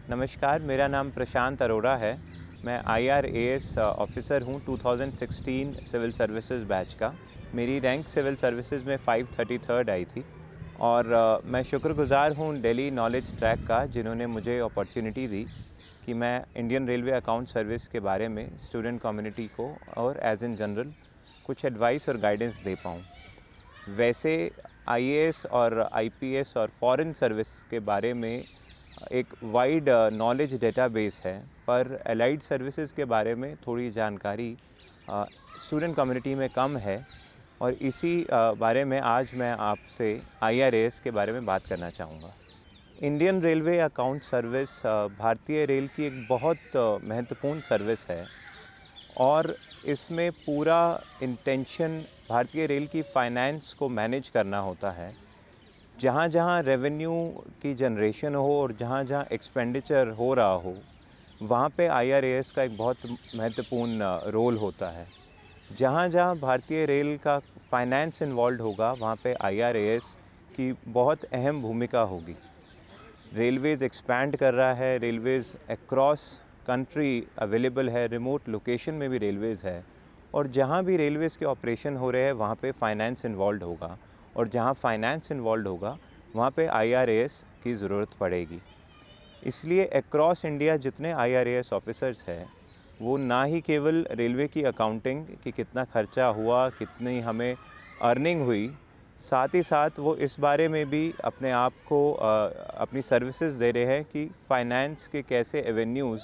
नमस्कार, मेरा नाम प्रशांत अरोड़ा है। मैं IRAS ऑफ़िसर हूँ 2016 सिविल सर्विसेज बैच का। मेरी रैंक सिविल सर्विसेज में 533rd आई थी और मैं शुक्रगुज़ार हूँ दिल्ली नॉलेज ट्रैक का, जिन्होंने मुझे अपॉर्चुनिटी दी कि मैं इंडियन रेलवे अकाउंट सर्विस के बारे में स्टूडेंट कम्युनिटी को और एज़ इन जनरल कुछ एडवाइस और गाइडेंस दे पाऊँ। वैसे IAS और IPS और फॉरेन सर्विस के बारे में एक वाइड नॉलेज डेटाबेस है, पर एलाइड सर्विसेज के बारे में थोड़ी जानकारी स्टूडेंट कम्युनिटी में कम है और इसी बारे में आज मैं आपसे IRAS के बारे में बात करना चाहूँगा। इंडियन रेलवे अकाउंट सर्विस भारतीय रेल की एक बहुत महत्वपूर्ण सर्विस है और इसमें पूरा इंटेंशन भारतीय रेल की फाइनेंस को मैनेज करना होता है। जहाँ जहाँ रेवेन्यू की जनरेशन हो और जहाँ जहाँ एक्सपेंडिचर हो रहा हो, वहाँ पे IRAS का एक बहुत महत्वपूर्ण रोल होता है। जहाँ जहाँ भारतीय रेल का फाइनेंस इन्वॉल्व होगा, वहाँ पे IRAS की बहुत अहम भूमिका होगी। रेलवेज़ एक्सपैंड कर रहा है, रेलवेज़ अक्रॉस कंट्री अवेलेबल है, रिमोट लोकेशन में भी रेलवेज़ है और जहाँ भी रेलवेज़ के ऑपरेशन हो रहे हैं वहाँ पे फाइनेंस इन्वॉल्व होगा और जहाँ फाइनेंस इन्वॉल्व होगा वहाँ पे IRAS की ज़रूरत पड़ेगी। इसलिए अक्रॉस इंडिया जितने IRAS ऑफिसर्स हैं, वो ना ही केवल रेलवे की अकाउंटिंग कि कितना खर्चा हुआ, कितनी हमें अर्निंग हुई, साथ ही साथ वो इस बारे में भी अपने आप को अपनी सर्विसेज दे रहे हैं कि फाइनेंस के कैसे एवेन्यूज़,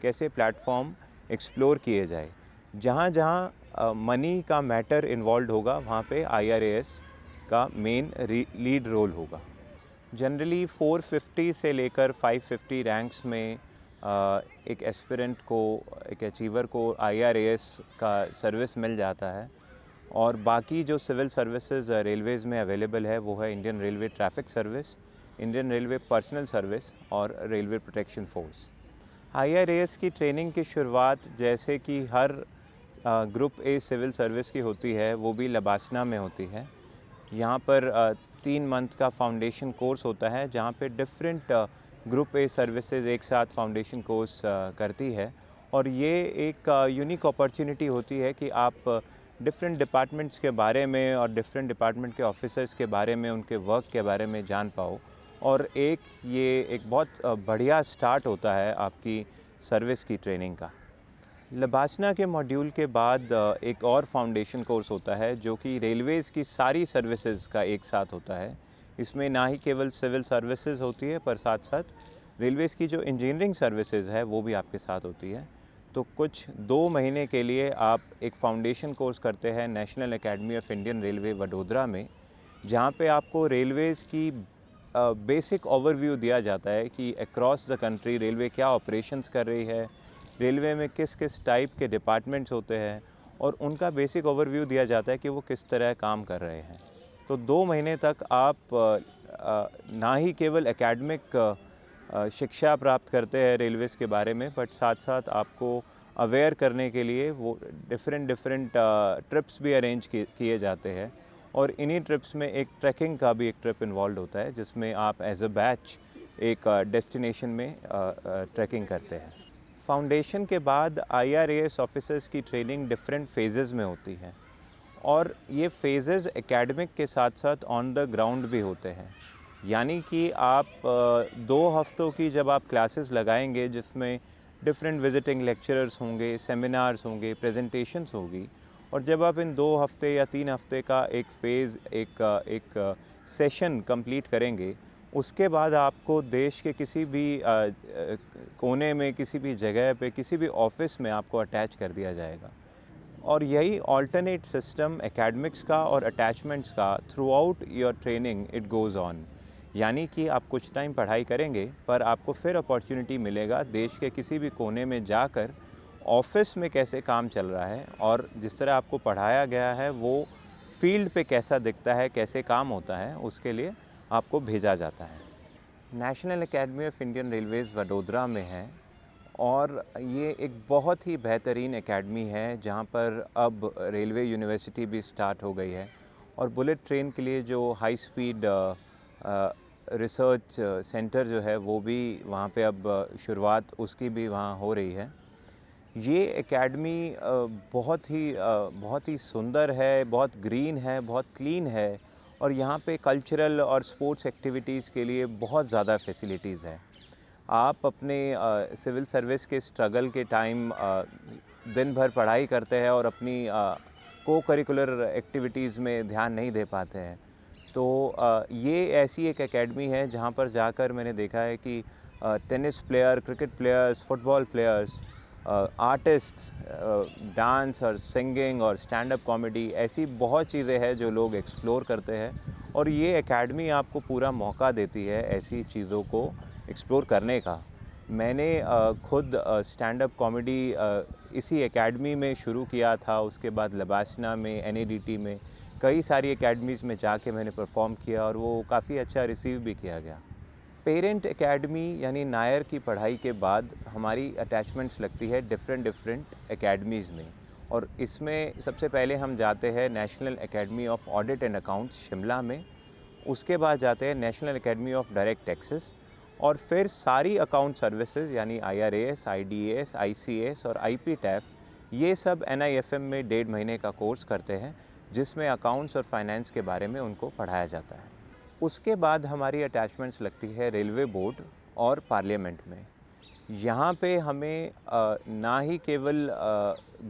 कैसे प्लेटफॉर्म एक्सप्लोर किए जाए। जहाँ जहाँ मनी का मैटर इन्वॉल्व होगा, वहाँ पे IRAS का मेन लीड रोल होगा। जनरली 450 से लेकर 550 रैंक्स में एक एस्पिरेंट को, एक अचीवर को IRAS का सर्विस मिल जाता है और बाकी जो सिविल सर्विसेज रेलवेज़ में अवेलेबल है वो है Indian railway traffic service, Indian railway personal service और रेलवे प्रोटेक्शन फोर्स। IRAS की ट्रेनिंग की शुरुआत जैसे कि हर ग्रुप ए सिविल सर्विस की होती है, वो भी लबासना में होती है। यहाँ पर 3 मंथ का फाउंडेशन कोर्स होता है, जहाँ पे डिफरेंट ग्रुप ए सर्विसेज एक साथ फाउंडेशन कोर्स करती है और ये एक यूनिक अपॉर्चुनिटी होती है कि आप डिफरेंट डिपार्टमेंट्स के बारे में और डिफरेंट डिपार्टमेंट के ऑफिसर्स के बारे में, उनके वर्क के बारे में जान पाओ और ये एक बहुत बढ़िया स्टार्ट होता है आपकी सर्विस की ट्रेनिंग का। लबासना के मॉड्यूल के बाद एक और फाउंडेशन कोर्स होता है जो कि रेलवेज़ की सारी सर्विसेज का एक साथ होता है। इसमें ना ही केवल सिविल सर्विसेज होती है, पर साथ साथ रेलवेज़ की जो इंजीनियरिंग सर्विसेज है वो भी आपके साथ होती है। तो कुछ 2 महीने के लिए आप एक फाउंडेशन कोर्स करते हैं national academy of Indian railway Vadodara में, जहाँ पे आपको रेलवेज़ की बेसिक ओवरव्यू दिया जाता है कि अक्रॉस द कंट्री रेलवे क्या ऑपरेशंस कर रही है, रेलवे में किस किस टाइप के डिपार्टमेंट्स होते हैं और उनका बेसिक ओवरव्यू दिया जाता है कि वो किस तरह काम कर रहे हैं। तो 2 महीने तक आप ना ही केवल एकेडमिक शिक्षा प्राप्त करते हैं रेलवेज़ के बारे में, बट साथ साथ आपको अवेयर करने के लिए वो डिफरेंट ट्रिप्स भी अरेंज किए जाते हैं और इन्हीं ट्रिप्स में एक ट्रैकिंग का भी एक ट्रिप इन्वॉल्व होता है, जिसमें आप एज अ बैच एक डेस्टिनेशन में ट्रैकिंग करते हैं। फाउंडेशन के बाद IRAS ऑफिसर्स की ट्रेनिंग डिफरेंट फेजेस में होती है और ये फेजेस एकेडमिक के साथ साथ ऑन द ग्राउंड भी होते हैं। यानी कि आप 2 हफ्तों की जब आप क्लासेस लगाएंगे, जिसमें डिफरेंट विजिटिंग लेक्चरर्स होंगे, सेमिनार्स होंगे, प्रेजेंटेशंस होगी और जब आप इन 2 हफ्ते या 3 हफ्ते का एक फ़ेज़, एक सेशन कंप्लीट करेंगे, उसके बाद आपको देश के किसी भी कोने में, किसी भी जगह पे, किसी भी ऑफिस में आपको अटैच कर दिया जाएगा। और यही अल्टरनेट सिस्टम एकेडमिक्स का और अटैचमेंट्स का through out your training it goes on. यानी कि आप कुछ टाइम पढ़ाई करेंगे, पर आपको फिर अपॉर्चुनिटी मिलेगा देश के किसी भी कोने में जाकर ऑफिस में कैसे काम चल रहा है और जिस तरह आपको पढ़ाया गया है वो फील्ड पे कैसा दिखता है, कैसे काम होता है, उसके लिए आपको भेजा जाता है। National academy of Indian Railways Vadodara में है और ये एक बहुत ही बेहतरीन एकेडमी है, जहाँ पर अब रेलवे यूनिवर्सिटी भी स्टार्ट हो गई है और बुलेट ट्रेन के लिए जो हाई स्पीड रिसर्च सेंटर जो है वो भी वहाँ पे अब शुरुआत उसकी भी वहाँ हो रही है। ये एकेडमी बहुत ही सुंदर है, बहुत ग्रीन है, बहुत क्लीन है और यहाँ पे कल्चरल और स्पोर्ट्स एक्टिविटीज़ के लिए बहुत ज़्यादा फैसिलिटीज़ है। आप अपने सिविल सर्विस के स्ट्रगल के टाइम दिन भर पढ़ाई करते हैं और अपनी को करिकुलर एक्टिविटीज़ में ध्यान नहीं दे पाते हैं। तो ये ऐसी एक एकेडमी है जहाँ पर जाकर मैंने देखा है कि tennis player, cricket players, football players, artist, dance और सिंगिंग और स्टैंड अप कॉमेडी, ऐसी बहुत चीज़ें हैं जो लोग एक्सप्लोर करते हैं और ये एकेडमी आपको पूरा मौका देती है ऐसी चीज़ों को एक्सप्लोर करने का। मैंने खुद स्टैंड अप कॉमेडी इसी एकेडमी में शुरू किया था, उसके बाद लबासना में, NADT में, कई सारी एकेडमीज़ में जाके मैंने परफॉर्म किया और वो काफ़ी अच्छा रिसीव भी किया गया। पेरेंट एकेडमी यानी नायर की पढ़ाई के बाद हमारी अटैचमेंट्स लगती है डिफरेंट एकेडमीज़ में और इसमें सबसे पहले हम जाते हैं national academy of audit and accounts Shimla में, उसके बाद जाते हैं national academy of direct taxes और फिर सारी अकाउंट सर्विसेज यानी IRAS, IDAS, ICAS और IPTAF ये सब NIFM में 1.5 महीने का कोर्स करते हैं जिसमें अकाउंट्स और फाइनेंस के बारे में उनको पढ़ाया जाता है। उसके बाद हमारी अटैचमेंट्स लगती है रेलवे बोर्ड और पार्लियामेंट में। यहाँ पे हमें ना ही केवल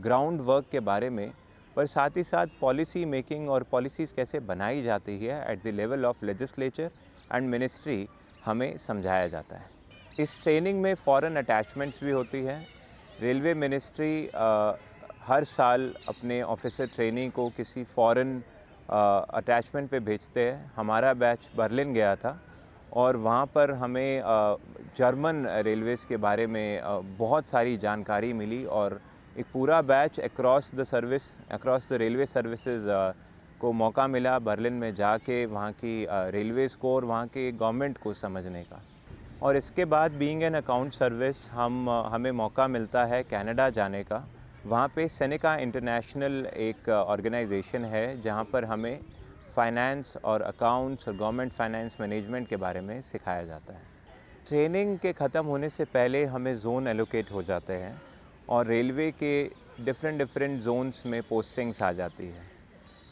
ग्राउंड वर्क के बारे में पर साथ ही साथ पॉलिसी मेकिंग और पॉलिसीज़ कैसे बनाई जाती है at the level of legislature and ministry हमें समझाया जाता है। इस ट्रेनिंग में फॉरेन अटैचमेंट्स भी होती है। रेलवे मिनिस्ट्री हर साल अपने ऑफिसर ट्रेनी को किसी फॉरेन अटैचमेंट पे भेजते हैं। हमारा बैच बर्लिन गया था और वहाँ पर हमें जर्मन रेलवेज़ के बारे में बहुत सारी जानकारी मिली और एक पूरा batch across the railway services को मौका मिला बर्लिन में जाके वहाँ की रेलवेज़ को और वहाँ के गवर्नमेंट को समझने का। और इसके बाद बीइंग एन अकाउंट सर्विस हमें मौका मिलता है कनाडा जाने का। वहाँ पे सेनेका इंटरनेशनल एक ऑर्गेनाइजेशन है जहाँ पर हमें फाइनेंस और अकाउंट्स और गवर्नमेंट फाइनेंस मैनेजमेंट के बारे में सिखाया जाता है। ट्रेनिंग के ख़त्म होने से पहले हमें ज़ोन एलोकेट हो जाते हैं और रेलवे के डिफरेंट जोन्स में पोस्टिंग्स आ जाती है।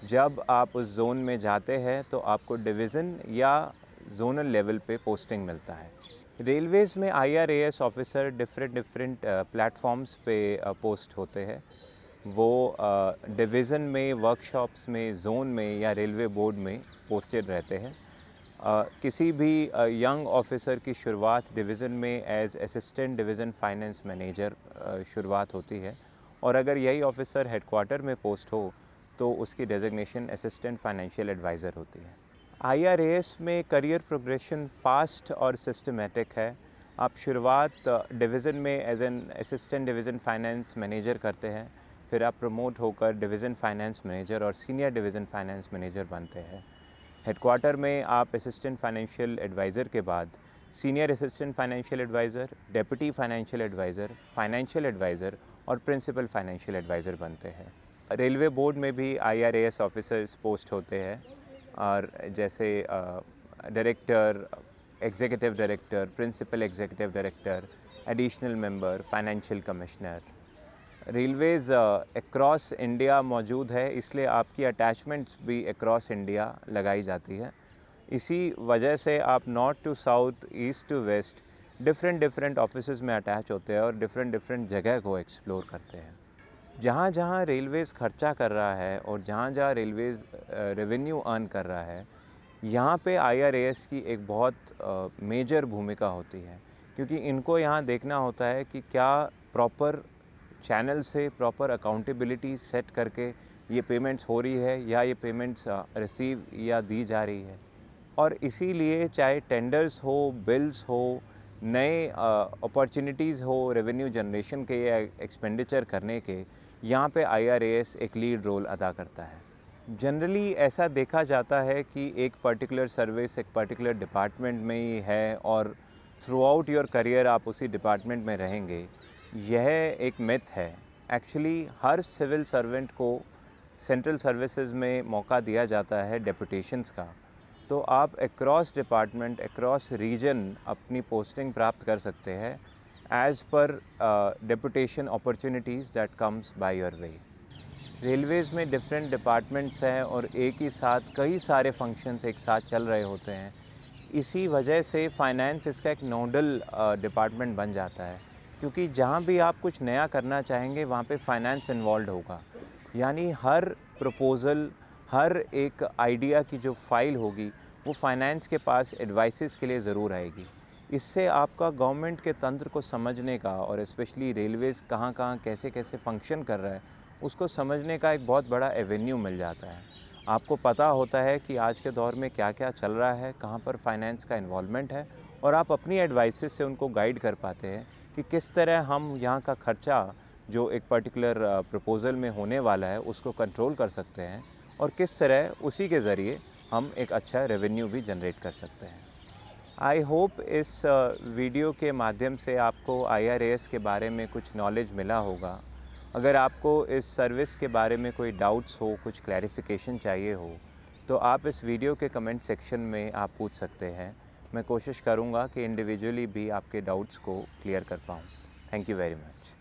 जब आप उस जोन में जाते हैं तो आपको डिवीज़न या जोनल लेवल पे पोस्टिंग मिलता है। रेलवेज़ में IRAS ऑफिसर डिफरेंट प्लेटफॉर्म्स पे पोस्ट होते हैं। वो डिवीज़न में, वर्कशॉप्स में, जोन में या रेलवे बोर्ड में पोस्टेड रहते हैं। किसी भी यंग ऑफिसर की शुरुआत डिवीज़न में as assistant division finance manager शुरुआत होती है और अगर यही ऑफिसर हेडक्वार्टर में पोस्ट हो तो उसकी डेजिग्नेशन असिस्टेंट फाइनेंशियल एडवाइज़र होती है। IRAS में करियर प्रोग्रेशन फास्ट और सिस्टमेटिक है। आप शुरुआत डिवीज़न में as an assistant division finance manager करते हैं, फिर आप प्रमोट होकर डिवीज़न फाइनेंस मैनेजर और सीनियर डिवीज़न फाइनेंस मैनेजर बनते हैं। हेडक्वार्टर में आप असिस्टेंट फाइनेंशियल एडवाइज़र के बाद senior assistant financial adviser, deputy financial adviser और प्रिंसिपल फाइनेंशियल एडवाइज़र बनते हैं। रेलवे बोर्ड में भी IRAS ऑफिसर्स पोस्ट होते हैं और जैसे director, executive director, principal executive director, additional member, financial commissioner. Railways across India मौजूद है, इसलिए आपकी अटैचमेंट्स भी अक्रॉस इंडिया लगाई जाती है। इसी वजह से आप north to south, east to west different offices में अटैच होते हैं और डिफरेंट जगह को एक्सप्लोर करते हैं। जहाँ जहाँ रेलवेज़ खर्चा कर रहा है और जहाँ जहाँ रेलवेज़ रेवेन्यू अर्न कर रहा है, यहाँ पे IRAS की एक बहुत मेजर भूमिका होती है, क्योंकि इनको यहाँ देखना होता है कि क्या प्रॉपर चैनल से प्रॉपर अकाउंटेबिलिटी सेट करके ये पेमेंट्स हो रही है या ये पेमेंट्स रिसीव या दी जा रही है। और इसीलिए चाहे टेंडर्स हो, बिल्स हो, नए अपॉर्चुनिटीज़ हो रेवेन्यू जनरेशन के या एक्सपेंडिचर करने के, यहाँ पे IRAS एक लीड रोल अदा करता है। जनरली ऐसा देखा जाता है कि एक पर्टिकुलर सर्विस एक पर्टिकुलर डिपार्टमेंट में ही है और थ्रू आउट योर करियर आप उसी डिपार्टमेंट में रहेंगे, यह एक मिथ है। एक्चुअली हर सिविल सर्वेंट को सेंट्रल सर्विसेज में मौका दिया जाता है डेपुटेशंस का, तो आप अक्रॉस डिपार्टमेंट, अक्रॉस रीजन अपनी पोस्टिंग प्राप्त कर सकते हैं as per deputation opportunities that comes by your way. Railways में डिफरेंट डिपार्टमेंट्स हैं और एक ही साथ कई सारे फंक्शंस एक साथ चल रहे होते हैं। इसी वजह से फाइनेंस इसका एक नोडल डिपार्टमेंट बन जाता है, क्योंकि जहाँ भी आप कुछ नया करना चाहेंगे वहाँ पे फाइनेंस इन्वॉल्व होगा। यानी हर प्रपोज़ल, हर एक आइडिया की जो फ़ाइल होगी वो फाइनेंस के पास एडवाइसेस के लिए ज़रूर आएगी। इससे आपका गवर्नमेंट के तंत्र को समझने का और स्पेशली रेलवेज़ कहाँ-कहाँ, कैसे-कैसे फ़ंक्शन कर रहा है, उसको समझने का एक बहुत बड़ा एवेन्यू मिल जाता है। आपको पता होता है कि आज के दौर में क्या-क्या चल रहा है, कहाँ पर फाइनेंस का इन्वॉल्वमेंट है, और आप अपनी एडवाइसेस से उनको गाइड कर पाते हैं कि किस तरह हम यहाँ का खर्चा जो एक पर्टिकुलर प्रपोज़ल में होने वाला है उसको कंट्रोल कर सकते हैं, और किस तरह उसी के ज़रिए हम एक अच्छा रेवेन्यू भी जनरेट कर सकते हैं। आई होप इस वीडियो के माध्यम से आपको IRAS के बारे में कुछ नॉलेज मिला होगा। अगर आपको इस सर्विस के बारे में कोई डाउट्स हो, कुछ क्लैरिफिकेशन चाहिए हो, तो आप इस वीडियो के कमेंट सेक्शन में आप पूछ सकते हैं। मैं कोशिश करूँगा कि इंडिविजुअली भी आपके डाउट्स को क्लियर कर पाऊँ। Thank you very much.